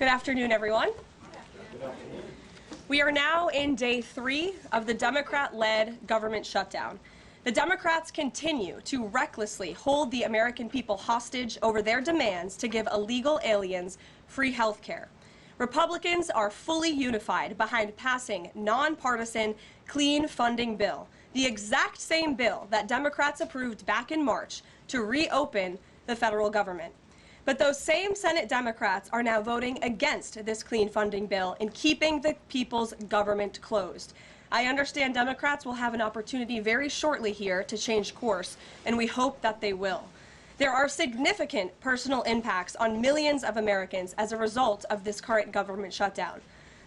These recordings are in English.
Good afternoon, everyone. We are now in day 3 of the Democrat-led government shutdown. The Democrats continue to recklessly hold the American people hostage over their demands to give illegal aliens free health care. Republicans are fully unified behind passing nonpartisan clean funding bill, the exact same bill that Democrats approved back in March to reopen the federal government. But those same Senate Democrats are now voting against this clean funding bill and keeping the people's government closed. I understand Democrats will have an opportunity very shortly here to change course, and we hope that they will. There are significant personal impacts on millions of Americans as a result of this current government shutdown.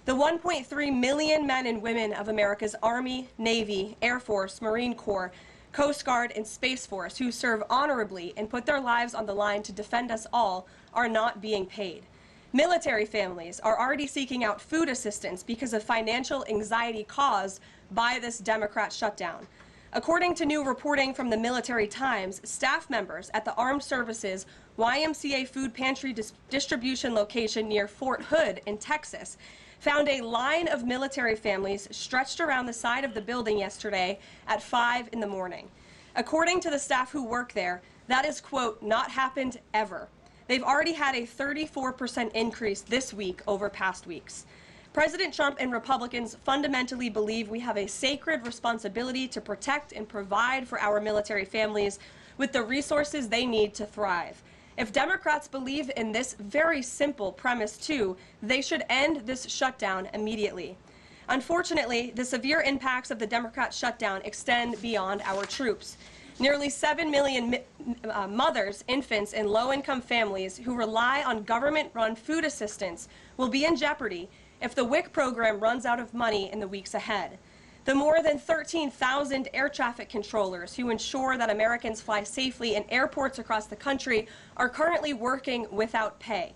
The 1.3 million men and women of America's Army, Navy, Air Force, Marine Corps, Coast Guard, and Space Force who serve honorably and put their lives on the line to defend us all are not being paid. Military families are already seeking out food assistance because of financial anxiety caused by this Democrat shutdown. According to new reporting from the Military Times, staff members at the Armed Services YMCA food pantry distribution location near Fort Hood in Texas found a line of military families stretched around the side of the building yesterday at 5 in the morning. According to the staff who work there, that is, quote, not happened ever. They've already had a 34% increase this week over past weeks. President Trump and Republicans fundamentally believe we have a sacred responsibility to protect and provide for our military families with the resources they need to thrive. If Democrats believe in this very simple premise too, they should end this shutdown immediately. Unfortunately, the severe impacts of the Democrat shutdown extend beyond our troops. Nearly 7 million mothers, infants, and low-income families who rely on government-run food assistance will be in jeopardy if the WIC program runs out of money in the weeks ahead. The more than 13,000 air traffic controllers who ensure that Americans fly safely in airports across the country are currently working without pay.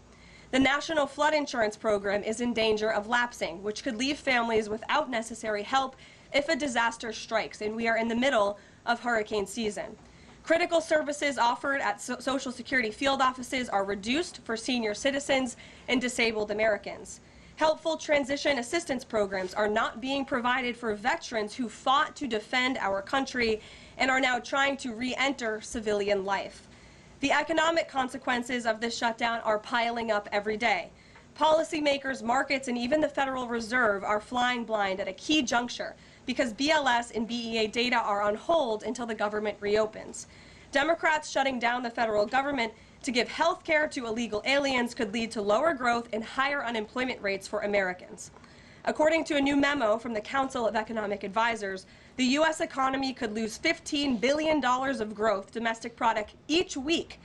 The National Flood Insurance Program is in danger of lapsing, which could leave families without necessary help if a disaster strikes, and we are in the middle of hurricane season. Critical services offered at Social Security field offices are reduced for senior citizens and disabled Americans. Helpful transition assistance programs are not being provided for veterans who fought to defend our country and are now trying to re-enter civilian life. The economic consequences of this shutdown are piling up every day. Policymakers, markets, and even the Federal Reserve are flying blind at a key juncture because BLS and BEA data are on hold until the government reopens. Democrats shutting down the federal government to give health care to illegal aliens could lead to lower growth and higher unemployment rates for Americans. According to a new memo from the Council of Economic Advisors, the U.S. economy could lose $15 billion of growth domestic product each week.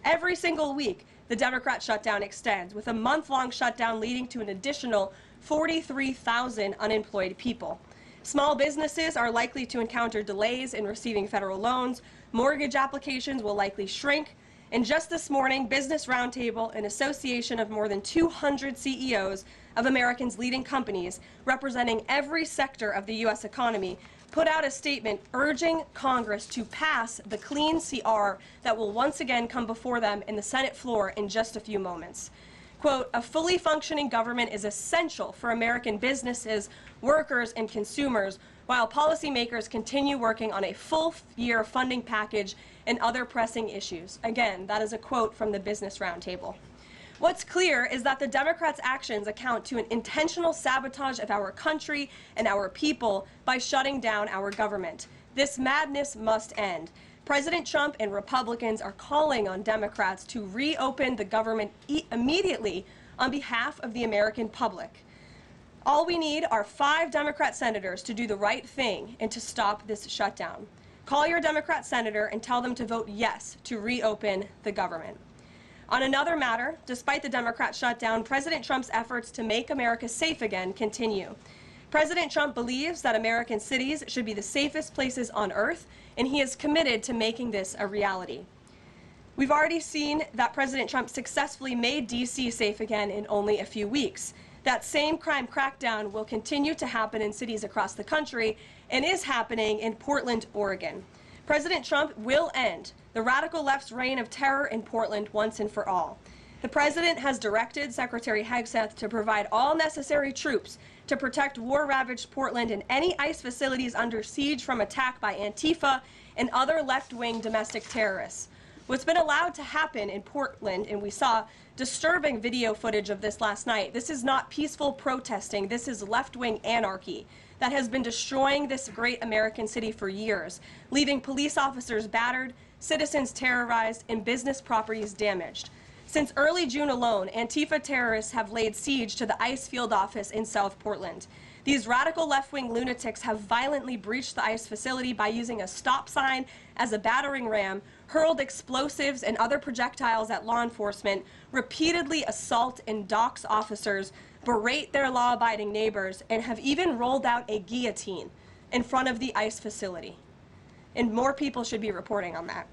Every single week, the Democrat shutdown extends, with a month-long shutdown leading to an additional 43,000 unemployed people. Small businesses are likely to encounter delays in receiving federal loans. Mortgage applications will likely shrink. And just this morning, Business Roundtable, an association of more than 200 CEOs of Americans' leading companies representing every sector of the U.S. economy, put out a statement urging Congress to pass the clean CR that will once again come before them in the Senate floor in just a few moments. Quote, a fully functioning government is essential for American businesses, workers, and consumers, while policymakers continue working on a full-year funding package and other pressing issues. Again, that is a quote from the Business Roundtable. What's clear is that the Democrats' actions account to an intentional sabotage of our country and our people by shutting down our government. This madness must end. President Trump and Republicans are calling on Democrats to reopen the government immediately on behalf of the American public. All we need are 5 Democrat senators to do the right thing and to stop this shutdown. Call your Democrat senator and tell them to vote yes to reopen the government. On another matter, despite the Democrat shutdown, President Trump's efforts to make America safe again continue. President Trump believes that American cities should be the safest places on earth, and he is committed to making this a reality. We've already seen that President Trump successfully made D.C. safe again in only a few weeks. That same crime crackdown will continue to happen in cities across the country and is happening in Portland, Oregon. President Trump will end the radical left's reign of terror in Portland once and for all. The president has directed Secretary Hegseth to provide all necessary troops to protect war-ravaged Portland and any ICE facilities under siege from attack by Antifa and other left-wing domestic terrorists. What's been allowed to happen in Portland, and we saw disturbing video footage of this last night, this is not peaceful protesting, this is left-wing anarchy that has been destroying this great American city for years, leaving police officers battered, citizens terrorized, and business properties damaged. Since early June alone, Antifa terrorists have laid siege to the ICE field office in South Portland. These radical left-wing lunatics have violently breached the ICE facility by using a stop sign as a battering ram, hurled explosives and other projectiles at law enforcement, repeatedly assault and dox officers, berate their law-abiding neighbors, and have even rolled out a guillotine in front of the ICE facility. And more people should be reporting on that.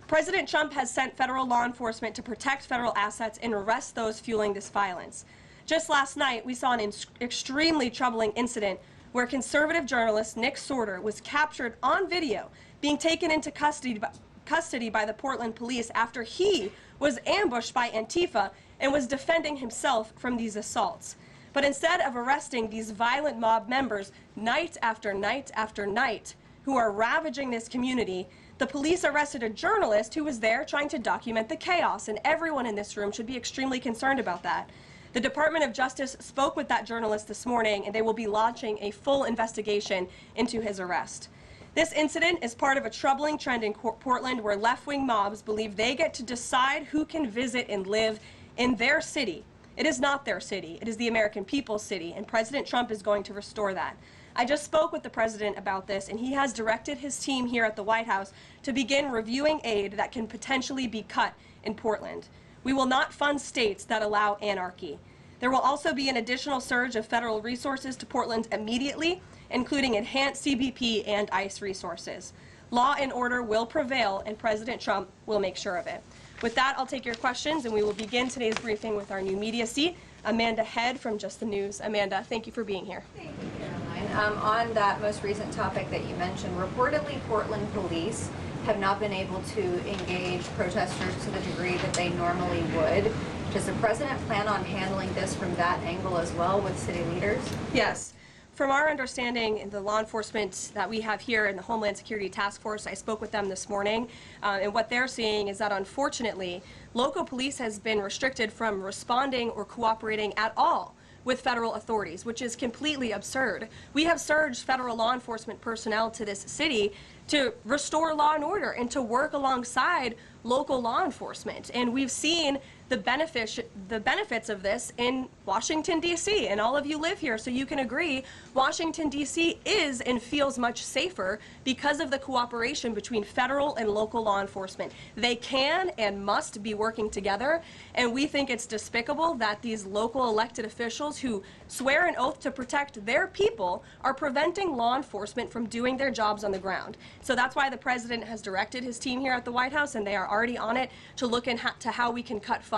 President Trump has sent federal law enforcement to protect federal assets and arrest those fueling this violence. Just last night, we saw an extremely troubling incident where conservative journalist Nick Sorter was captured on video being taken into custody by the Portland police after he was ambushed by Antifa and was defending himself from these assaults. But instead of arresting these violent mob members night after night after night who are ravaging this community, the police arrested a journalist who was there trying to document the chaos, and everyone in this room should be extremely concerned about that. The Department of Justice spoke with that journalist this morning, and they will be launching a full investigation into his arrest. This incident is part of a troubling trend in Portland where left-wing mobs believe they get to decide who can visit and live in their city. It is not their city. It is the American people's city, and President Trump is going to restore that. I just spoke with the president about this, and he has directed his team here at the White House to begin reviewing aid that can potentially be cut in Portland. We will not fund states that allow anarchy. There will also be an additional surge of federal resources to Portland immediately, including enhanced CBP and ICE resources. Law and order will prevail, and President Trump will make sure of it. With that, I'll take your questions, and we will begin today's briefing with our new media seat, Amanda Head from Just the News. Amanda, thank you for being here. Thank you, Karoline. On that most recent topic that you mentioned, reportedly Portland police have not been able to engage protesters to the degree that they normally would. Does the president plan on handling this from that angle as well with city leaders? Yes. From our understanding, the law enforcement that we have here in the Homeland Security Task Force, I spoke with them this morning, and what they're seeing is that unfortunately, local police has been restricted from responding or cooperating at all with federal authorities, which is completely absurd. We have surged federal law enforcement personnel to this city to restore law and order and to work alongside local law enforcement. And we've seen the benefits of this in Washington, D.C., and all of you live here, so you can agree Washington, D.C. is and feels much safer because of the cooperation between federal and local law enforcement. They can and must be working together, and we think it's despicable that these local elected officials who swear an oath to protect their people are preventing law enforcement from doing their jobs on the ground. So that's why the president has directed his team here at the White House, and they are already on it to look into how we can cut funds.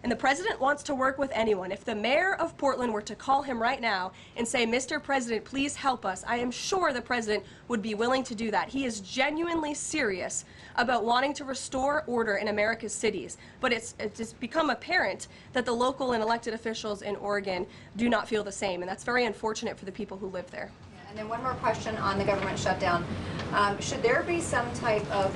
And the president wants to work with anyone. If the mayor of Portland were to call him right now and say, "Mr. President, please help us," I am sure the president would be willing to do that. He is genuinely serious about wanting to restore order in America's cities. But it's become apparent that the local and elected officials in Oregon do not feel the same, and that's very unfortunate for the people who live there. Yeah, and then one more question on the government shutdown. Should there be some type of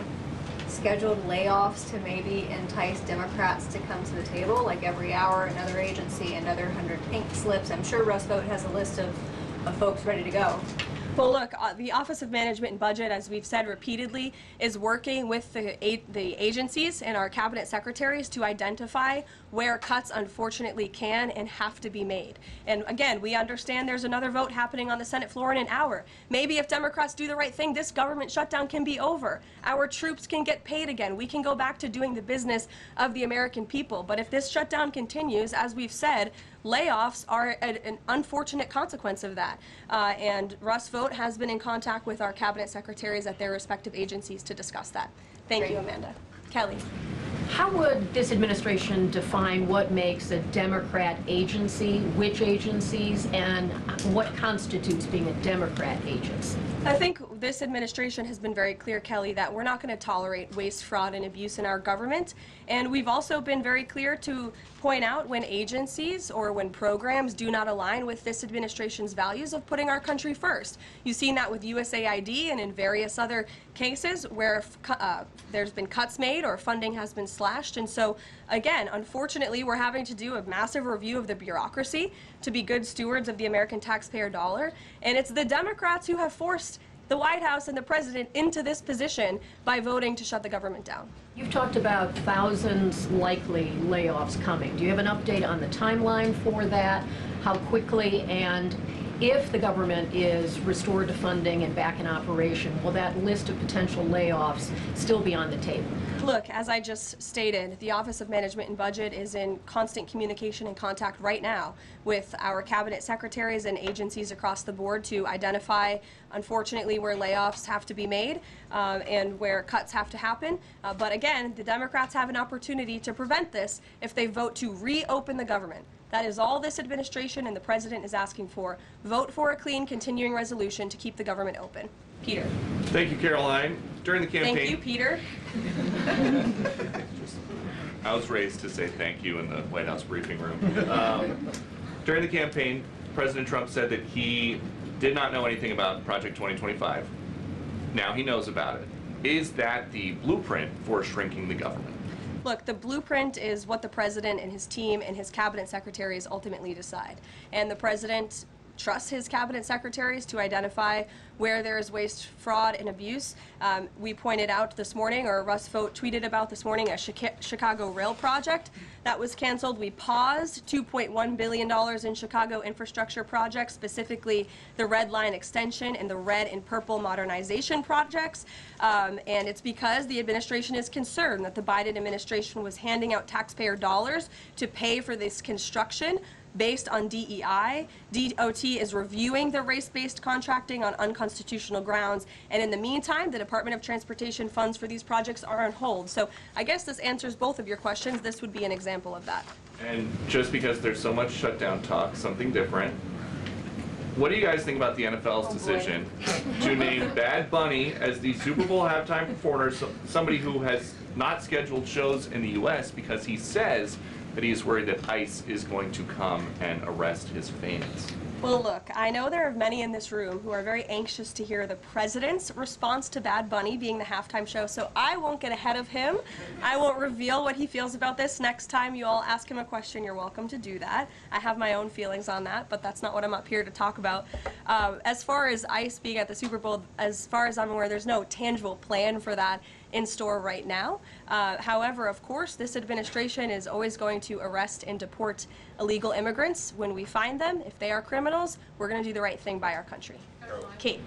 scheduled layoffs to maybe entice Democrats to come to the table, like every hour another agency, another 100 pink slips? I'm sure Russ Vought has a list of folks ready to go. Well, look, the Office of Management and Budget, as we've said repeatedly, is working with the agencies and our cabinet secretaries to identify where cuts unfortunately can and have to be made. And again, we understand there's another vote happening on the Senate floor in an hour. Maybe if Democrats do the right thing, this government shutdown can be over. Our troops can get paid again. We can go back to doing the business of the American people. But if this shutdown continues, as we've said, layoffs are an unfortunate consequence of that. And Russ Vought has been in contact with our cabinet secretaries at their respective agencies to discuss that. Thank you, Amanda. Kelly. How would this administration define what makes a Democrat agency, which agencies, and what constitutes being a Democrat agency? I think this administration has been very clear, Kelly, that we're not going to tolerate waste, fraud, and abuse in our government. And we've also been very clear to point out when agencies or when programs do not align with this administration's values of putting our country first. You've seen that with USAID and in various other cases where there's been cuts made or funding has been slashed. And so, again, unfortunately, we're having to do a massive review of the bureaucracy to be good stewards of the American taxpayer dollar. And it's the Democrats who have forced the White House and the president into this position by voting to shut the government down. You've talked about thousands likely layoffs coming. Do you have an update on the timeline for that? How quickly, and if the government is restored to funding and back in operation, will that list of potential layoffs still be on the table? Look, as I just stated, the Office of Management and Budget is in constant communication and contact right now with our cabinet secretaries and agencies across the board to identify, unfortunately, where layoffs have to be made and where cuts have to happen. But again, the Democrats have an opportunity to prevent this if they vote to reopen the government. That is all this administration and the president is asking for. Vote for a clean, continuing resolution to keep the government open. Peter. Thank you, Karoline. During the campaign... Thank you, Peter. I was raised to say thank you in the White House briefing room. During the campaign, President Trump said that he did not know anything about Project 2025. Now he knows about it. Is that the blueprint for shrinking the government? Look, the blueprint is what the president and his team and his cabinet secretaries ultimately decide. And the president trusts his cabinet secretaries to identify where there is waste, fraud, and abuse. We pointed out this morning, or Russ Vogt tweeted about this morning, a Chicago rail project that was canceled. We paused $2.1 billion in Chicago infrastructure projects, specifically the Red Line extension and the red and purple modernization projects. And it's because the administration is concerned that the Biden administration was handing out taxpayer dollars to pay for this construction based on DEI. DOT is reviewing the race-based contracting on unconstitutional grounds, and in the meantime, the Department of Transportation funds for these projects are on hold. So I guess this answers both of your questions. This would be an example of that. And just because there's so much shutdown talk, something different. What do you guys think about the NFL's decision to name Bad Bunny as the Super Bowl halftime performer, somebody who has not scheduled shows in the U.S. because he says that he is worried that ICE is going to come and arrest his fans? Well, look, I know there are many in this room who are very anxious to hear the president's response to Bad Bunny being the halftime show, so I won't get ahead of him. I won't reveal what he feels about this. Next time you all ask him a question, you're welcome to do that. I have my own feelings on that, but that's not what I'm up here to talk about. As far as ICE being at the Super Bowl, as far as I'm aware, there's no tangible plan for that in store right now. However, of course, this administration is always going to arrest and deport illegal immigrants when we find them. If they are criminals, we're going to do the right thing by our country. Kate.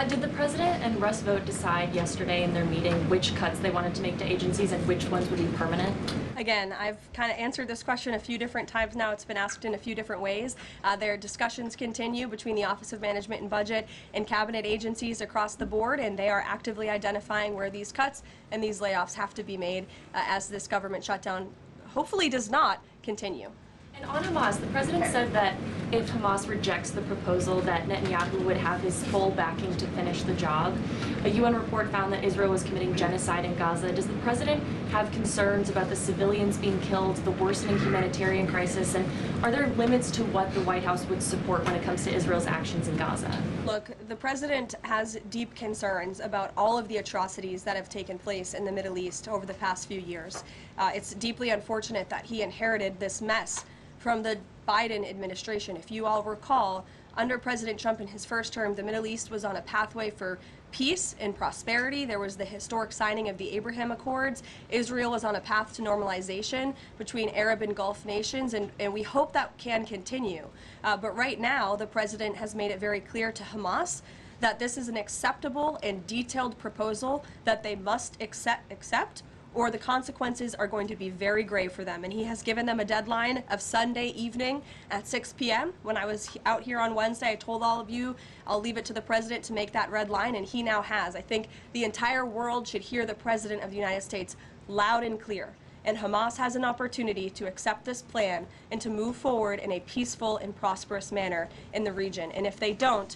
Did the president and Russ Vogt decide yesterday in their meeting which cuts they wanted to make to agencies and which ones would be permanent? Again, I've kind of answered this question a few different times now. It's been asked in a few different ways. Their discussions continue between the Office of Management and Budget and cabinet agencies across the board, and they are actively identifying where these cuts and these layoffs have to be made as this government shutdown hopefully does not continue. And on Hamas, the president said that if Hamas rejects the proposal that Netanyahu would have his full backing to finish the job. A UN report found that Israel was committing genocide in Gaza. Does the president have concerns about the civilians being killed, the worsening humanitarian crisis, and are there limits to what the White House would support when it comes to Israel's actions in Gaza? Look, the president has deep concerns about all of the atrocities that have taken place in the Middle East over the past few years. It's deeply unfortunate that he inherited this mess from the Biden administration. If you all recall, under President Trump in his first term, the Middle East was on a pathway for peace and prosperity. There was the historic signing of the Abraham Accords. Israel was on a path to normalization between Arab and Gulf nations, and we hope that can continue. But right now, the president has made it very clear to Hamas that this is an acceptable and detailed proposal that they must accept, or the consequences are going to be very grave for them. And he has given them a deadline of Sunday evening at 6 p.m. When I was out here on Wednesday, I told all of you, I'll leave it to the president to make that red line, and he now has. I think the entire world should hear the president of the United States loud and clear. And Hamas has an opportunity to accept this plan and to move forward in a peaceful and prosperous manner in the region. And if they don't,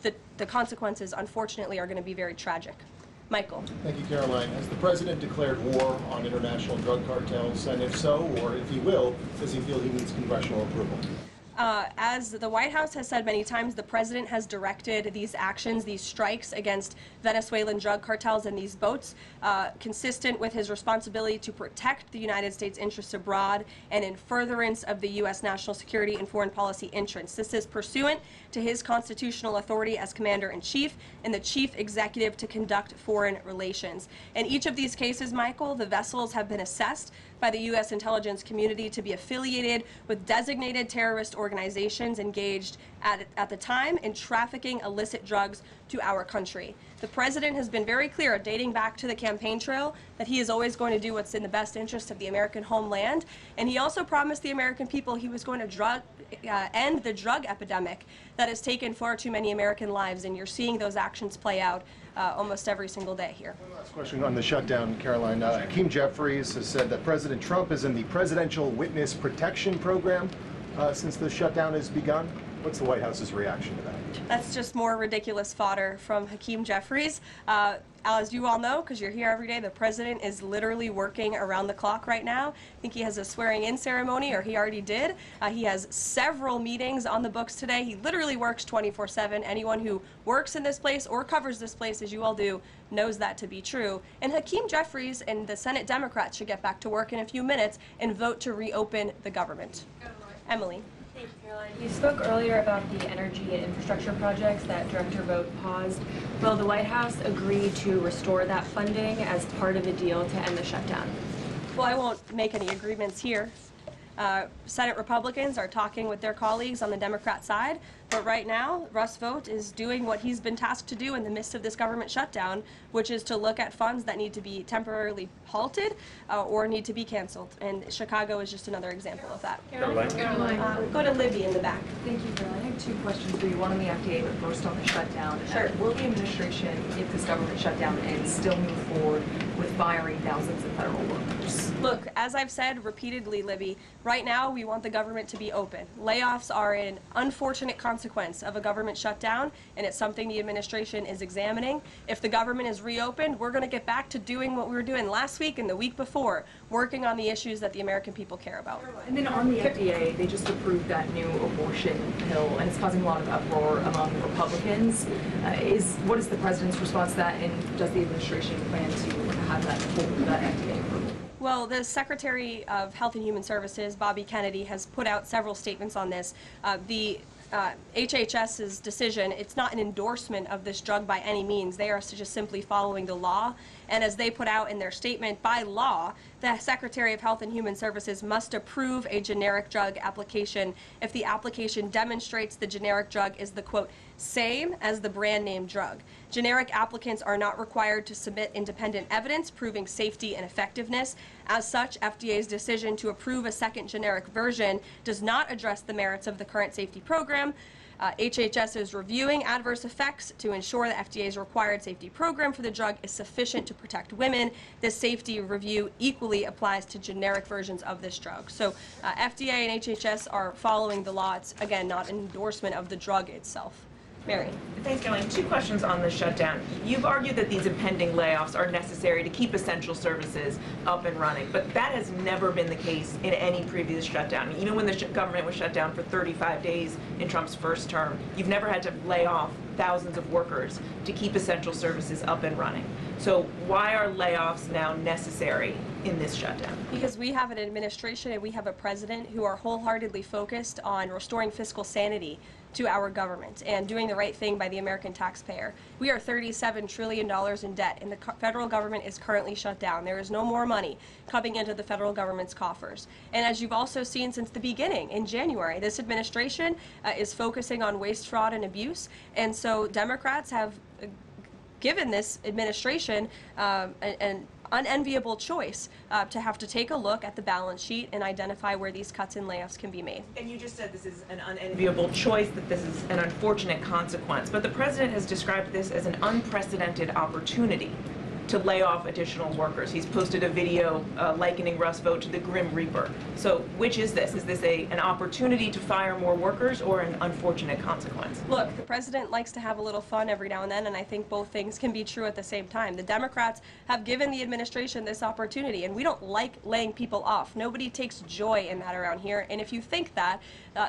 the the consequences, unfortunately, are going to be very tragic. Michael. Thank you, Caroline. Has the president declared war on international drug cartels? And if so, or if he will, does he feel he needs congressional approval? As the White House has said many times, the president has directed these actions, these strikes against Venezuelan drug cartels and these boats, consistent with his responsibility to protect the United States interests abroad and in furtherance of the U.S. national security and foreign policy interests. This is pursuant to his constitutional authority as Commander-in-Chief and the Chief Executive to conduct foreign relations. In each of these cases, Michael, the vessels have been assessed by the U.S. intelligence community to be affiliated with designated terrorist organizations engaged at the time in trafficking illicit drugs to our country. The president has been very clear, dating back to the campaign trail, that he is always going to do what's in the best interest of the American homeland. And he also promised the American people he was going to end the drug epidemic that has taken far too many American lives. And you're seeing those actions play out almost every single day here. Last question on the shutdown, Caroline. Hakeem Jeffries has said that President Trump is in the Presidential Witness Protection Program since the shutdown has begun. What's the White House's reaction to that? That's just more ridiculous fodder from Hakeem Jeffries. As you all know, because you're here every day, the president is literally working around the clock right now. I think he has a swearing-in ceremony, or he already did. He has several meetings on the books today. He literally works 24/7. Anyone who works in this place or covers this place, as you all do, knows that to be true. And Hakeem Jeffries and the Senate Democrats should get back to work in a few minutes and vote to reopen the government. Emily. Thank you, Caroline. You spoke earlier about the energy and infrastructure projects that Director Vogt paused. Will the White House agree to restore that funding as part of a deal to end the shutdown? Well, I won't make any agreements here. Senate Republicans are talking with their colleagues on the Democrat side, but right now, Russ Vought is doing what he's been tasked to do in the midst of this government shutdown, which is to look at funds that need to be temporarily halted or need to be canceled. And Chicago is just another example of that. Caroline? Go to Libby in the back. Thank you, Caroline. I have two questions for you. One on the FDA, but first on the shutdown. Sure. Will the administration, if this government shutdown ends, still move forward with firing thousands of federal workers? Look, as I've said repeatedly, Libby, right now we want the government to be open. Layoffs are an unfortunate consequence of a government shutdown, and it's something the administration is examining. If the government is reopened, we're going to get back to doing what we were doing last week and the week before, working on the issues that the American people care about. And then on the FDA, they just approved that new abortion pill, and it's causing a lot of uproar among Republicans. What is the president's response to that, and does the administration plan to have that hold that FDA approval? Well, the Secretary of Health and Human Services, Bobby Kennedy, has put out several statements on this. The HHS's decision, it's not an endorsement of this drug by any means. They are just simply following the law. And as they put out in their statement, by law, the Secretary of Health and Human Services must approve a generic drug application if the application demonstrates the generic drug is the, quote, same as the brand name drug. Generic applicants are not required to submit independent evidence proving safety and effectiveness. As such, FDA's decision to approve a second generic version does not address the merits of the current safety program. HHS is reviewing adverse effects to ensure the FDA's required safety program for the drug is sufficient to protect women. This safety review equally applies to generic versions of this drug. So FDA and HHS are following the law. It's, again, not an endorsement of the drug itself. Mary. Thanks, Caroline. Two questions on the shutdown. You've argued that these impending layoffs are necessary to keep essential services up and running, but that has never been the case in any previous shutdown. Even when the government was shut down for 35 days in Trump's first term, you've never had to lay off thousands of workers to keep essential services up and running. So why are layoffs now necessary in this shutdown? Because we have an administration and we have a president who are wholeheartedly focused on restoring fiscal sanity to our government and doing the right thing by the American taxpayer. We are $37 trillion in debt, and the federal government is currently shut down. There is no more money coming into the federal government's coffers. And as you've also seen since the beginning, in January, this administration is focusing on waste, fraud, and abuse. And so Democrats have given this administration an unenviable choice to have to take a look at the balance sheet and identify where these cuts and layoffs can be made. And you just said this is an unenviable choice, that this is an unfortunate consequence, but the president has described this as an unprecedented opportunity. to lay off additional workers. He's posted a video likening Russ Vogt to the Grim Reaper. So which is this? Is this an opportunity to fire more workers or an unfortunate consequence? Look, the president likes to have a little fun every now and then, and I think both things can be true at the same time. The Democrats have given the administration this opportunity, and we don't like laying people off. Nobody takes joy in that around here, and if you think that,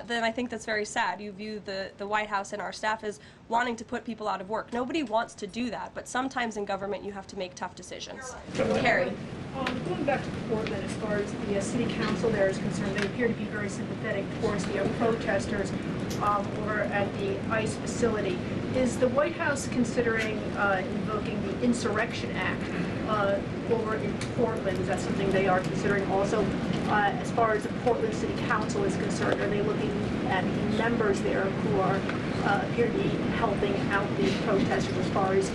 then I think that's very sad. You view the White House and our staff as wanting to put people out of work. Nobody wants to do that, but sometimes in government you have to make tough decisions. Carrie. Going back to Portland, as far as the city council there is concerned, they appear to be very sympathetic towards the protesters over at the ICE facility. Is the White House considering invoking the Insurrection Act over in Portland? Is that something they are considering also? As far as the Portland City Council is concerned, are they looking at the members there who are appear to be helping out the protesters as far as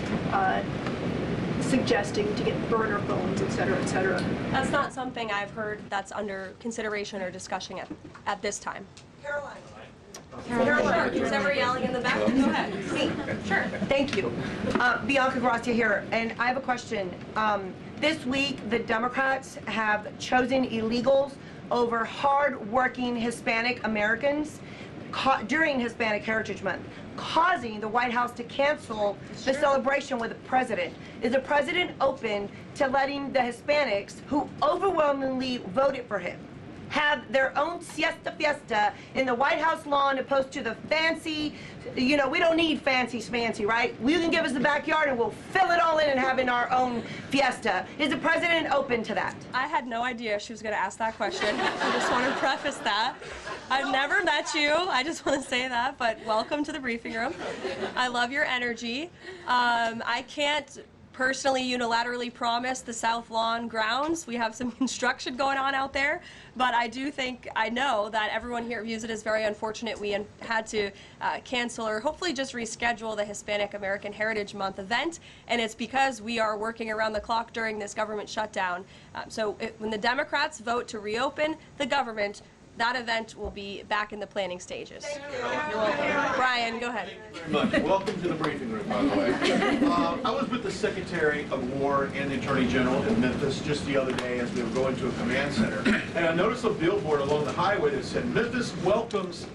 suggesting to get burner phones, et cetera, et cetera? That's not something I've heard that's under consideration or discussion at this time. Karoline. Caroline, who's ever yelling in the back? Go ahead. Me. Sure. Thank you. Bianca Gracia here, and I have a question. This week, the Democrats have chosen illegals over hard-working Hispanic Americans during Hispanic Heritage Month, causing the White House to cancel the celebration with the president. Is the president open to letting the Hispanics, who overwhelmingly voted for him, have their own siesta fiesta in the White House lawn opposed to the fancy, we don't need fancy schmancy, right? You can give us the backyard and we'll fill it all in and have in our own fiesta. Is the president open to that? I had no idea she was going to ask that question. I just want to preface that. I've never met you. I just want to say that, but welcome to the briefing room. I love your energy. I can't personally unilaterally promise the South Lawn grounds. We have some construction going on out there, but I know that everyone here views it as very unfortunate we had to cancel or hopefully just reschedule the Hispanic American Heritage Month event, and it's because we are working around the clock during this government shutdown. When the Democrats vote to reopen the government, that event will be back in the planning stages. You're welcome. Brian, go ahead. Thank you very much. Welcome to the briefing room, by the way. I was with the Secretary of War and the Attorney General in Memphis just the other day as we were going to a command center, and I noticed a billboard along the highway that said, "Memphis welcomes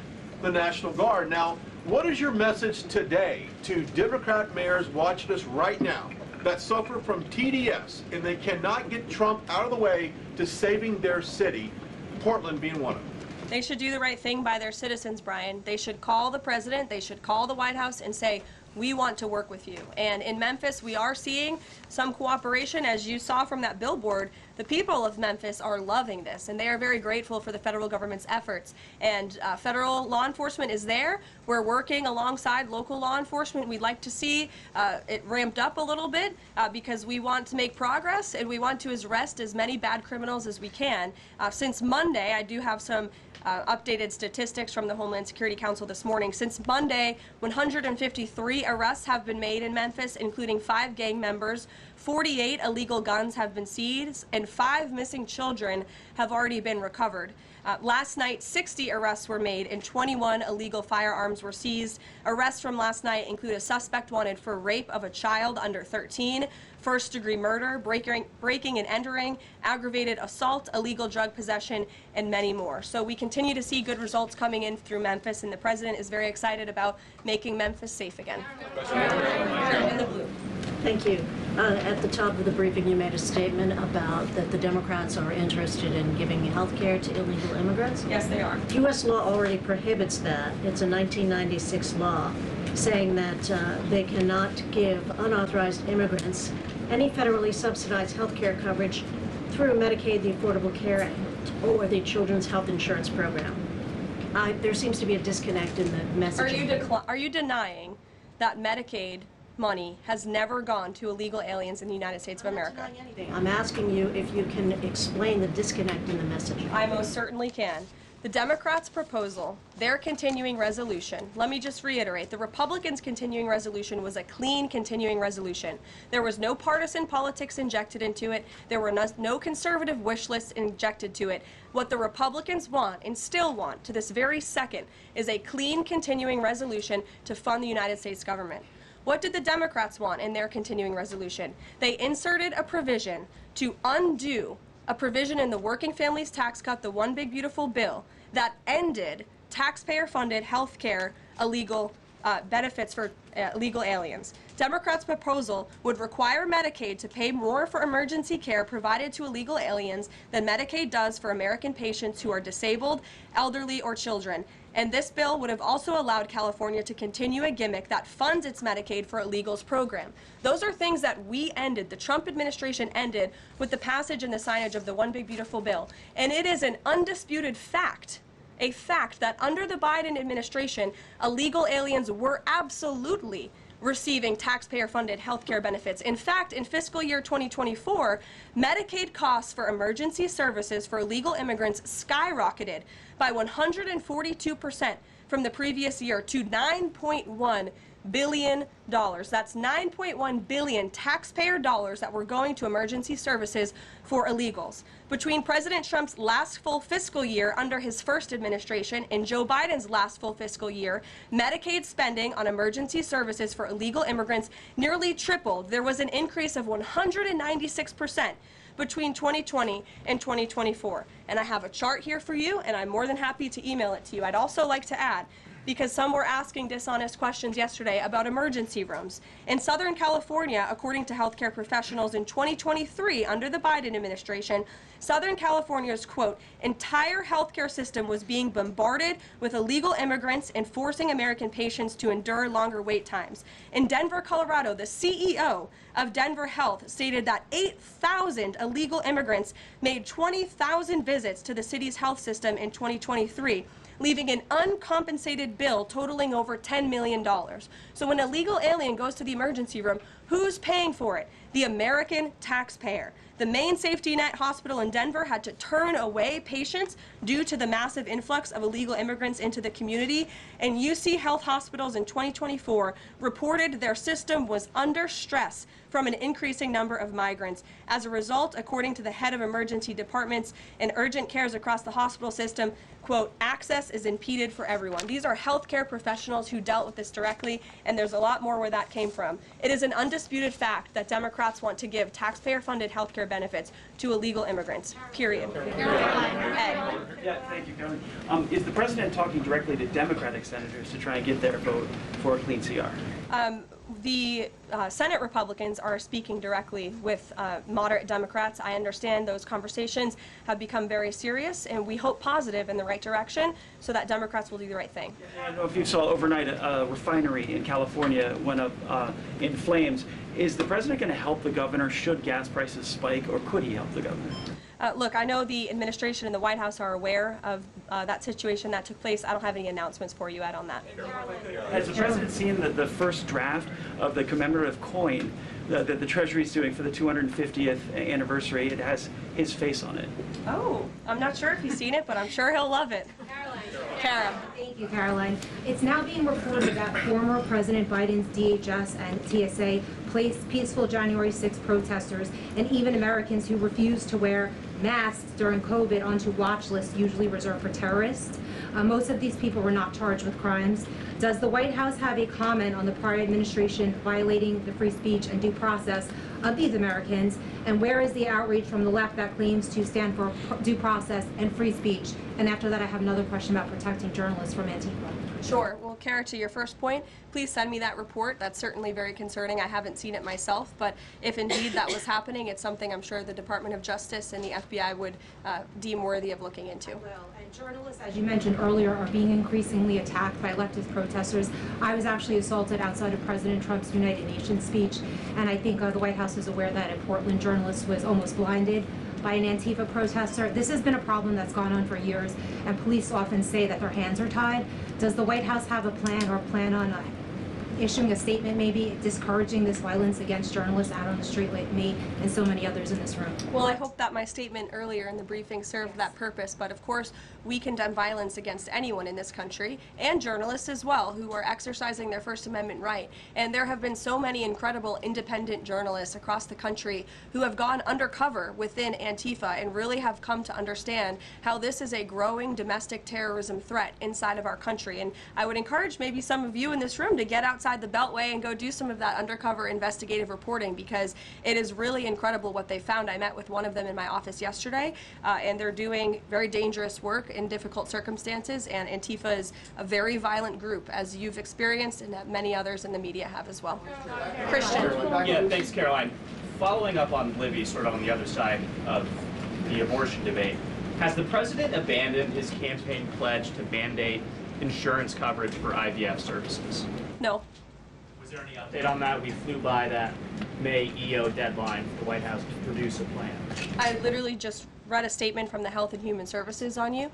the National Guard." Now, what is your message today to Democrat mayors watching us right now that suffer from TDS and they cannot get Trump out of the way to saving their city, Portland being one of them? They should do the right thing by their citizens, Brian. They should call the president, they should call the White House and say, we want to work with you. And in Memphis, we are seeing some cooperation. As you saw from that billboard, the people of Memphis are loving this, and they are very grateful for the federal government's efforts. And federal law enforcement is there. We're working alongside local law enforcement. We'd like to see it ramped up a little bit because we want to make progress, and we want to arrest as many bad criminals as we can. Since Monday, I do have some updated statistics from the Homeland Security Council this morning. Since Monday, 153 arrests have been made in Memphis, including 5 gang members. 48 illegal guns have been seized, and 5 missing children have already been recovered. Last night, 60 arrests were made and 21 illegal firearms were seized. Arrests from last night include a suspect wanted for rape of a child under 13, first-degree murder, breaking and entering, aggravated assault, illegal drug possession, and many more. So we continue to see good results coming in through Memphis, and the president is very excited about making Memphis safe again. In the blue. Thank you. At the top of the briefing, you made a statement about that the Democrats are interested in giving health care to illegal immigrants. Yes, they are. U.S. law already prohibits that. It's a 1996 law saying that they cannot give unauthorized immigrants any federally subsidized health care coverage through Medicaid, the Affordable Care Act, or the Children's Health Insurance Program. There seems to be a disconnect in the messaging. Are you denying that Medicaid money has never gone to illegal aliens in the United States of America? I'm asking you if you can explain the disconnect in the messaging. I most certainly can. The Democrats' proposal, their continuing resolution, let me just reiterate, the Republicans' continuing resolution was a clean continuing resolution. There was no partisan politics injected into it. There were no conservative wish lists injected to it. What the Republicans want, and still want to this very second, is a clean continuing resolution to fund the United States government. What did the Democrats want in their continuing resolution? They inserted a provision to undo a provision in the Working Families Tax Cut, the One Big Beautiful Bill, that ended taxpayer-funded health care illegal benefits for illegal aliens. Democrats' proposal would require Medicaid to pay more for emergency care provided to illegal aliens than Medicaid does for American patients who are disabled, elderly, or children. And this bill would have also allowed California to continue a gimmick that funds its Medicaid for illegals program. Those are things that we ended, the Trump administration ended, with the passage and the signage of the One Big Beautiful Bill. And it is an undisputed fact, a fact that under the Biden administration, illegal aliens were absolutely receiving taxpayer-funded health care benefits. In fact, in fiscal year 2024, Medicaid costs for emergency services for illegal immigrants skyrocketed by 142% from the previous year to $9.1 billion. That's $9.1 billion taxpayer dollars that were going to emergency services for illegals. Between President Trump's last full fiscal year under his first administration and Joe Biden's last full fiscal year, Medicaid spending on emergency services for illegal immigrants nearly tripled. There was an increase of 196% between 2020 and 2024. And I have a chart here for you, and I'm more than happy to email it to you. I'd also like to add, because some were asking dishonest questions yesterday about emergency rooms. In Southern California, according to healthcare professionals in 2023, under the Biden administration, Southern California's, quote, entire healthcare system was being bombarded with illegal immigrants and forcing American patients to endure longer wait times. In Denver, Colorado, the CEO of Denver Health stated that 8,000 illegal immigrants made 20,000 visits to the city's health system in 2023. Leaving an uncompensated bill totaling over $10 million. So when an illegal alien goes to the emergency room, who's paying for it? The American taxpayer. The main safety net hospital in Denver had to turn away patients due to the massive influx of illegal immigrants into the community, and UC Health Hospitals in 2024 reported their system was under stress from an increasing number of migrants. As a result, according to the head of emergency departments and urgent cares across the hospital system, quote, access is impeded for everyone. These are healthcare professionals who dealt with this directly, and there's a lot more where that came from. It is an undisputed fact that Democrats want to give taxpayer-funded healthcare benefits to illegal immigrants, period. Ed. Yeah, thank you, Karoline. Is the president talking directly to Democratic senators to try and get their vote for a clean CR? The Senate Republicans are speaking directly with moderate Democrats. I understand those conversations have become very serious, and we hope positive in the right direction so that Democrats will do the right thing. I don't know if you saw overnight a refinery in California went up in flames. Is the president going to help the governor should gas prices spike, or could he help the governor? Look, I know the administration and the White House are aware of that situation that took place. I don't have any announcements for you, Ed, on that. Has the president seen the first draft of the commemorative coin that the Treasury is doing for the 250th anniversary? It has his face on it. Oh, I'm not sure if he's seen it, but I'm sure he'll love it. Kara. Thank you, Caroline. It's now being reported that former President Biden's DHS and TSA placed peaceful January 6 protesters and even Americans who refused to wear masks during COVID onto watch lists usually reserved for terrorists. Most of these people were not charged with crimes. Does the White House have a comment on the prior administration violating the free speech and due process of these Americans? And where is the outreach from the left that claims to stand for due process and free speech? And after that, I have another question about protecting journalists from Antifa. Sure. Well, Kara, to your first point, please send me that report. That's certainly very concerning. I haven't seen it myself, but if indeed that was happening, it's something I'm sure the Department of Justice and the FBI would deem worthy of looking into. Well, and journalists, as you mentioned earlier, are being increasingly attacked by leftist protesters. I was actually assaulted outside of President Trump's United Nations speech, and I think the White House is aware that a Portland journalist was almost blinded by an Antifa protester. This has been a problem that's gone on for years, and police often say that their hands are tied. Does the White House have a plan or plan on issuing a statement maybe discouraging this violence against journalists out on the street like me and so many others in this room? Well, I hope that my statement earlier in the briefing served that purpose, but of course we condemn violence against anyone in this country, and journalists as well, who are exercising their First Amendment right. And there have been so many incredible independent journalists across the country who have gone undercover within Antifa and really have come to understand how this is a growing domestic terrorism threat inside of our country. And I would encourage maybe some of you in this room to get outside outside the Beltway and go do some of that undercover investigative reporting, because it is really incredible what they found. I met with one of them in my office yesterday, and they're doing very dangerous work in difficult circumstances, and Antifa is a very violent group, as you've experienced and that many others in the media have as well. Christian. Yeah, thanks, Karoline. Following up on Libby, sort of on the other side of the abortion debate, has the president abandoned his campaign pledge to mandate insurance coverage for IVF services? No. Was there any update on that? We flew by that May EO deadline for the White House to produce a plan. I literally just read a statement from the Health and Human Services on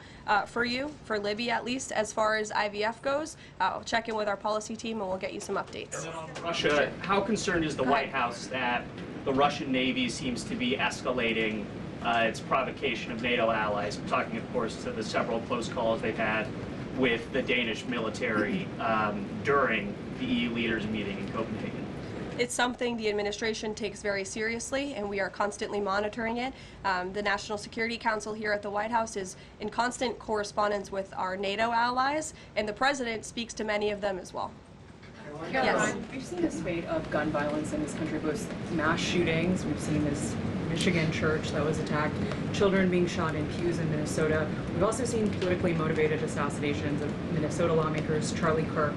for Libby at least, as far as IVF goes. I'll check in with our policy team and we'll get you some updates. And then on Russia, how concerned is the White House that the Russian Navy seems to be escalating its provocation of NATO allies? I'm talking, of course, to the several close calls they've had with the Danish military during the EU leaders meeting in Copenhagen. It's something the administration takes very seriously, and we are constantly monitoring it. The National Security Council here at the White House is in constant correspondence with our NATO allies, and the president speaks to many of them as well. Yes. We've seen a spate of gun violence in this country, both mass shootings. We've seen this Michigan church that was attacked, children being shot in pews in Minnesota. We've also seen politically motivated assassinations of Minnesota lawmakers, Charlie Kirk.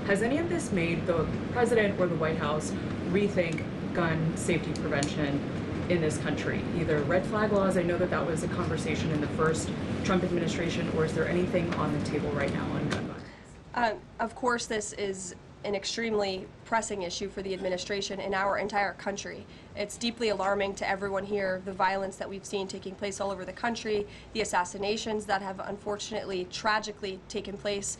Has any of this made the president or the White House rethink gun safety prevention in this country? Either red flag laws, I know that that was a conversation in the first Trump administration, or is there anything on the table right now on gun violence? Of course, this is an extremely pressing issue for the administration in our entire country. It's deeply alarming to everyone here, the violence that we've seen taking place all over the country, the assassinations that have unfortunately, tragically taken place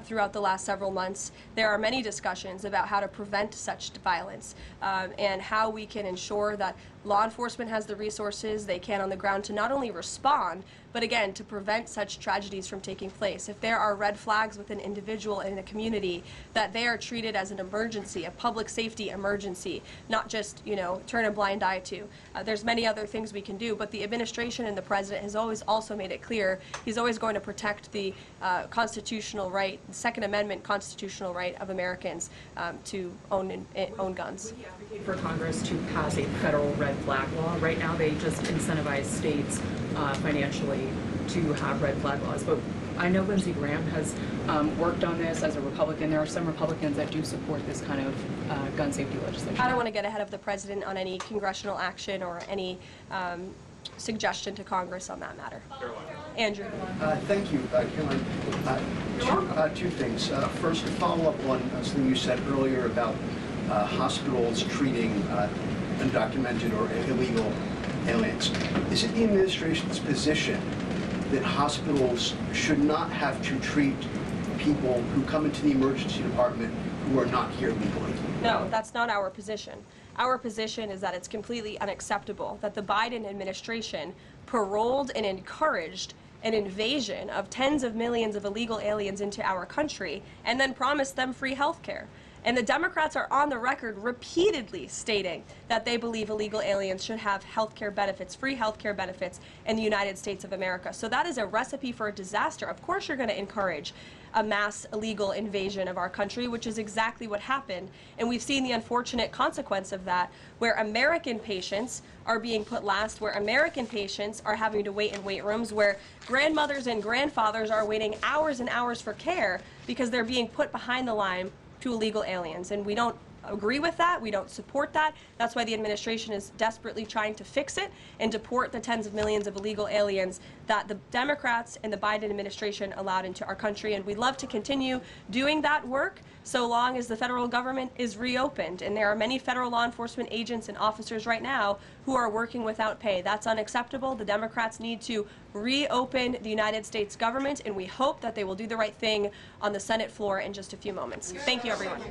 throughout the last several months. There are many discussions about how to prevent such violence and how we can ensure that law enforcement has the resources they can on the ground to not only respond, but again, to prevent such tragedies from taking place. If there are red flags with an individual in a community, that they are treated as an emergency, a public safety emergency, not just, turn a blind eye to. There's many other things we can do, but the administration and the president has always also made it clear he's always going to protect the constitutional right, the Second Amendment constitutional right of Americans to own guns. Would you advocate for Congress to pass a federal red flag law? Right now, they just incentivize states financially to have red flag laws, but I know Lindsey Graham has worked on this as a Republican. There are some Republicans that do support this kind of gun safety legislation. I don't want to get ahead of the president on any congressional action or any suggestion to Congress on that matter. Andrew. Thank you, Karoline. Two things. First, to follow up on something you said earlier about hospitals treating undocumented or illegal aliens. Is it the administration's position that hospitals should not have to treat people who come into the emergency department who are not here legally? No, that's not our position. Our position is that it's completely unacceptable that the Biden administration paroled and encouraged an invasion of tens of millions of illegal aliens into our country and then promised them free health care. And the Democrats are on the record repeatedly stating that they believe illegal aliens should have health care benefits, free health care benefits in the United States of America. So that is a recipe for a disaster. Of course you're going to encourage a mass illegal invasion of our country, which is exactly what happened. And we've seen the unfortunate consequence of that, where American patients are being put last, where American patients are having to wait in wait rooms, where grandmothers and grandfathers are waiting hours and hours for care because they're being put behind the line to illegal aliens. And we don't agree with that. We don't support that. That's why the administration is desperately trying to fix it and deport the tens of millions of illegal aliens that the Democrats and the Biden administration allowed into our country. And we'd love to continue doing that work so long as the federal government is reopened. And there are many federal law enforcement agents and officers right now who are working without pay. That's unacceptable. The Democrats need to reopen the United States government, and we hope that they will do the right thing on the Senate floor in just a few moments. Thank you, everyone.